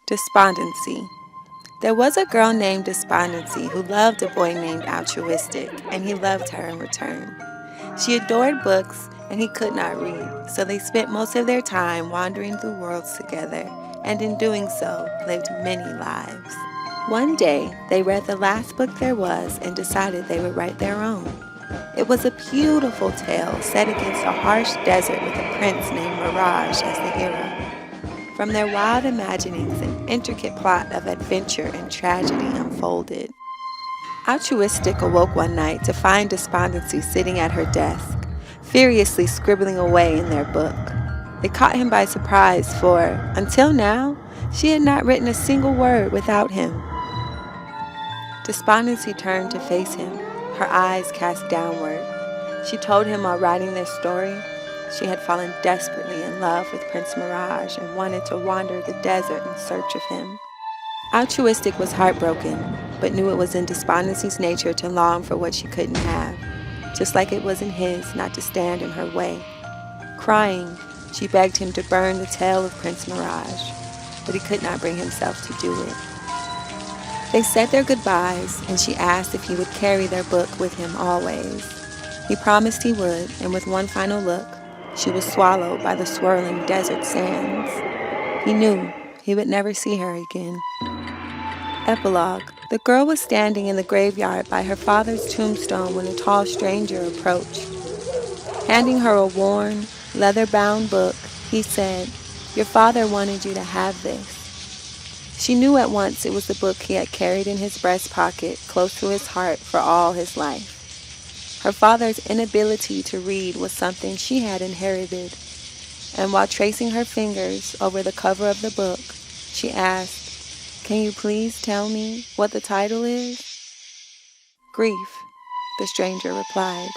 Despondency. There was a girl named Despondency who loved a boy named Altruistic, and he loved her in return. She adored books, and he could not read, so they spent most of their time wandering through worlds together, and in doing so, lived many lives. One day, they read the last book there was and decided they would write their own. It was a beautiful tale set against a harsh desert with a prince named Mirage as the hero. From their wild imaginings, an intricate plot of adventure and tragedy unfolded. Altruistic awoke one night to find Despondency sitting at her desk, furiously scribbling away in their book. It caught him by surprise, for, until now, she had not written a single word without him. Despondency turned to face him, her eyes cast downward. She told him while writing their story, she had fallen desperately in love with Prince Mirage and wanted to wander the desert in search of him. Altruistic was heartbroken, but knew it was in Despondency's nature to long for what she couldn't have, just like it was in his not to stand in her way. Crying, she begged him to burn the tale of Prince Mirage, but he could not bring himself to do it. They said their goodbyes, and she asked if he would carry their book with him always. He promised he would, and with one final look, she was swallowed by the swirling desert sands. He knew he would never see her again. Epilogue. The girl was standing in the graveyard by her father's tombstone when a tall stranger approached. Handing her a worn, leather-bound book, he said, "Your father wanted you to have this." She knew at once it was the book he had carried in his breast pocket close to his heart for all his life. Her father's inability to read was something she had inherited, and while tracing her fingers over the cover of the book, she asked, "Can you please tell me what the title is?" "Grief," the stranger replied.